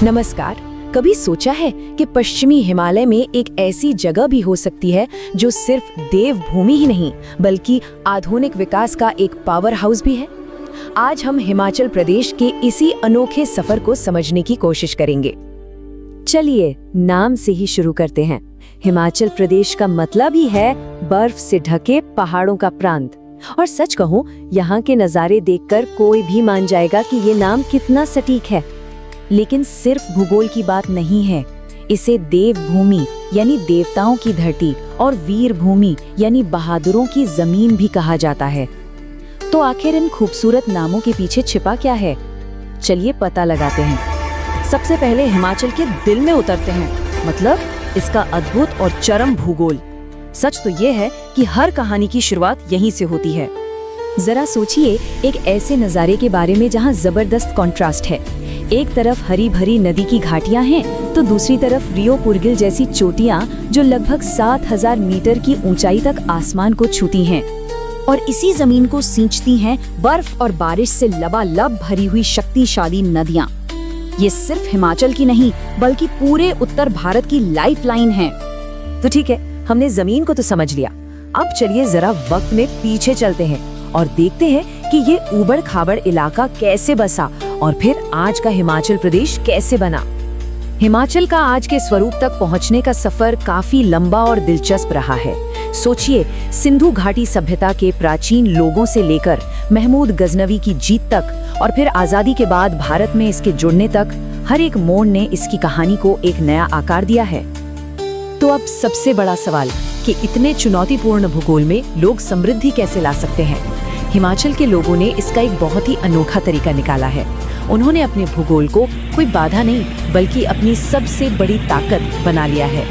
नमस्कार। कभी सोचा है कि पश्चिमी हिमालय में एक ऐसी जगह भी हो सकती है जो सिर्फ देवभूमि ही नहीं बल्कि आधुनिक विकास का एक पावर हाउस भी है। आज हम हिमाचल प्रदेश के इसी अनोखे सफर को समझने की कोशिश करेंगे। चलिए नाम से ही शुरू करते हैं। हिमाचल प्रदेश का मतलब ही है बर्फ से ढके पहाड़ों का प्रांत। और सच कहूं, यहाँ के नज़ारे देखकर कोई भी मान जाएगा कि ये नाम कितना सटीक है। लेकिन सिर्फ भूगोल की बात नहीं है, इसे देवभूमि यानी देवताओं की धरती और वीर भूमि यानी बहादुरों की जमीन भी कहा जाता है। तो आखिर इन खूबसूरत नामों के पीछे छिपा क्या है? चलिए पता लगाते हैं। सबसे पहले हिमाचल के दिल में उतरते हैं, मतलब इसका अद्भुत और चरम भूगोल। सच तो ये है कि हर कहानी की शुरुआत यहीं से होती है। जरा सोचिए एक ऐसे नज़ारे के बारे में जहाँ जबरदस्त कॉन्ट्रास्ट है। एक तरफ हरी भरी नदी की घाटियां हैं तो दूसरी तरफ रियो पुरगिल जैसी चोटियां जो लगभग 7000 मीटर की ऊंचाई तक आसमान को छूती हैं। और इसी जमीन को सींचती हैं बर्फ और बारिश से लबालब भरी हुई शक्तिशाली नदियां। ये सिर्फ हिमाचल की नहीं बल्कि पूरे उत्तर भारत की लाइफलाइन है। तो ठीक है, हमने जमीन को तो समझ लिया। अब चलिए जरा वक्त में पीछे चलते हैं और देखते हैं कि ये ऊबड़ खाबड़ इलाका कैसे बसा और फिर आज का हिमाचल प्रदेश कैसे बना। हिमाचल का आज के स्वरूप तक पहुंचने का सफर काफी लंबा और दिलचस्प रहा है। सोचिए, सिंधु घाटी सभ्यता के प्राचीन लोगों से लेकर महमूद गजनवी की जीत तक और फिर आजादी के बाद भारत में इसके जुड़ने तक, हर एक मोड़ ने इसकी कहानी को एक नया आकार दिया है। तो अब सबसे बड़ा सवाल कि इतने चुनौतीपूर्ण भूगोल में लोग समृद्धि कैसे ला सकते हैं? हिमाचल के लोगों ने इसका एक बहुत ही अनोखा तरीका निकाला है। उन्होंने अपने भूगोल को कोई बाधा नहीं बल्कि अपनी सबसे बड़ी ताकत बना लिया है।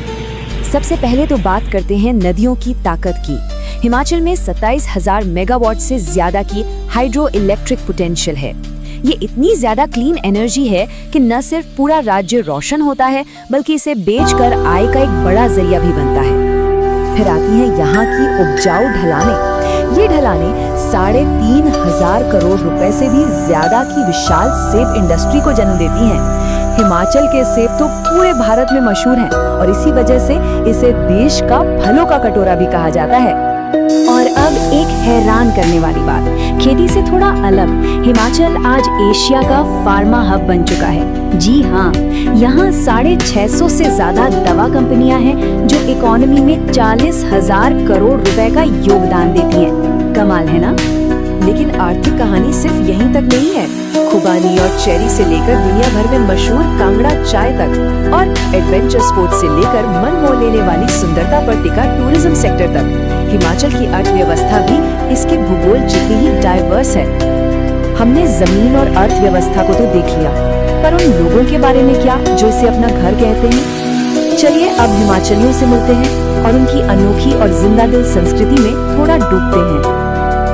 सबसे पहले तो बात करते हैं नदियों की ताकत की। हिमाचल में 27,000 मेगावाट से ज्यादा की हाइड्रो इलेक्ट्रिक पोटेंशियल है। ये इतनी ज्यादा क्लीन एनर्जी है कि न सिर्फ पूरा राज्य रोशन होता है बल्कि इसे बेचकर आय का एक बड़ा जरिया भी बनता है। फिर आती है यहाँ की उपजाऊ ढलानें। ये ढलानें 3,500 करोड़ रुपए से भी ज्यादा की विशाल सेब इंडस्ट्री को जन्म देती हैं। हिमाचल के सेब तो पूरे भारत में मशहूर हैं और इसी वजह से इसे देश का फलों का कटोरा भी कहा जाता है। और अब एक हैरान करने वाली बात, खेती से थोड़ा अलग, हिमाचल आज एशिया का फार्मा हब बन चुका है। जी हाँ, यहाँ 650 से ज्यादा दवा कंपनियां हैं जो इकोनॉमी में 40,000 करोड़ रुपए का योगदान देती हैं। कमाल है ना? लेकिन आर्थिक कहानी सिर्फ यहीं तक नहीं है। खुबानी और चेरी से लेकर दुनिया भर में मशहूर कांगड़ा चाय तक और एडवेंचर स्पोर्ट्स से लेकर मन मोह लेने वाली सुंदरता पर टिका टूरिज्म सेक्टर तक, हिमाचल की अर्थव्यवस्था भी इसके भूगोल जितनी ही डाइवर्स है। हमने जमीन और अर्थव्यवस्था को तो देख लिया, पर उन लोगों के बारे में क्या जो इसे अपना घर कहते हैं? चलिए अब हिमाचलियों से मिलते हैं और उनकी अनोखी और जिंदा दिल संस्कृति में थोड़ा डूबते हैं।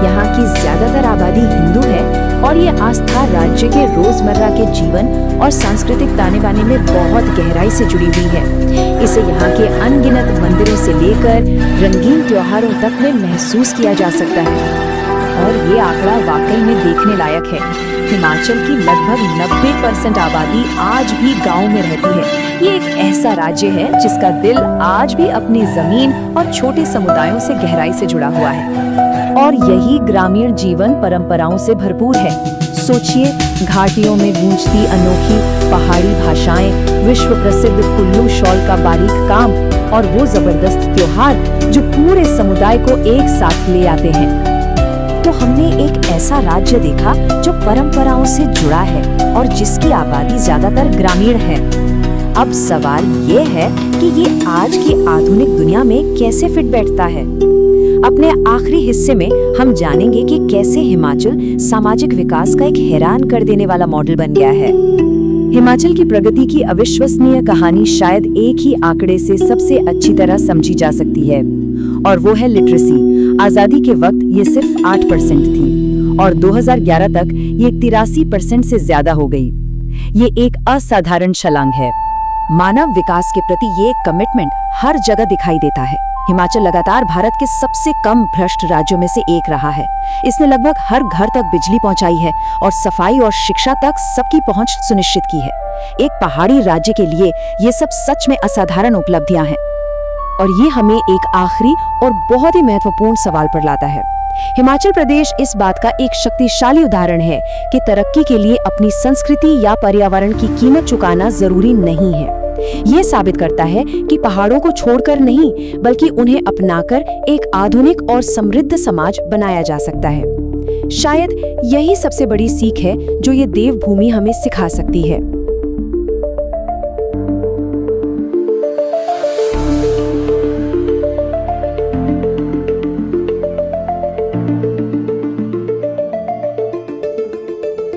यहाँ की ज्यादातर आबादी हिंदू है और ये आस्था राज्य के रोजमर्रा के जीवन और सांस्कृतिक ताने बाने में बहुत गहराई से जुड़ी हुई है। इसे यहाँ के अनगिनत मंदिरों से लेकर रंगीन त्योहारों तक में महसूस किया जा सकता है। और ये आंकड़ा वाकई में देखने लायक है। हिमाचल की लगभग 90% आबादी आज भी गाँव में रहती है। ये एक ऐसा राज्य है जिसका दिल आज भी अपनी जमीन और छोटे समुदायों से गहराई से जुड़ा हुआ है। और यही ग्रामीण जीवन परंपराओं से भरपूर है। सोचिए, घाटियों में गूंजती अनोखी पहाड़ी भाषाएं, विश्व प्रसिद्ध कुल्लू शॉल का बारीक काम और वो जबरदस्त त्योहार जो पूरे समुदाय को एक साथ ले आते हैं। तो हमने एक ऐसा राज्य देखा जो परंपराओं से जुड़ा है और जिसकी आबादी ज्यादातर ग्रामीण है। अब सवाल ये है कि ये आज की आधुनिक दुनिया में कैसे फिट बैठता है। अपने आखिरी हिस्से में हम जानेंगे कि कैसे हिमाचल सामाजिक विकास का एक हैरान कर देने वाला मॉडल बन गया है। हिमाचल की प्रगति की अविश्वसनीय कहानी शायद एक ही आंकड़े से सबसे अच्छी तरह समझी जा सकती है और वो है लिटरेसी। आजादी के वक्त ये सिर्फ 8% थी और 2011 तक ये 83% से ज्यादा हो गई। ये एक असाधारण छलांग है। मानव विकास के प्रति ये कमिटमेंट हर जगह दिखाई देता है। हिमाचल लगातार भारत के सबसे कम भ्रष्ट राज्यों में से एक रहा है। इसने लगभग हर घर तक बिजली पहुंचाई है और सफाई और शिक्षा तक सबकी पहुंच सुनिश्चित की है। एक पहाड़ी राज्य के लिए ये सब सच में असाधारण उपलब्धियां हैं। और ये हमें एक आखिरी और बहुत ही महत्वपूर्ण सवाल पर लाता है। हिमाचल प्रदेश इस बात का एक शक्तिशाली उदाहरण है कि तरक्की के लिए अपनी संस्कृति या पर्यावरण की कीमत चुकाना जरूरी नहीं है। ये साबित करता है कि पहाड़ों को छोड़कर नहीं, बल्कि उन्हें अपनाकर एक आधुनिक और समृद्ध समाज बनाया जा सकता है। शायद यही सबसे बड़ी सीख है जो ये देवभूमि हमें सिखा सकती है।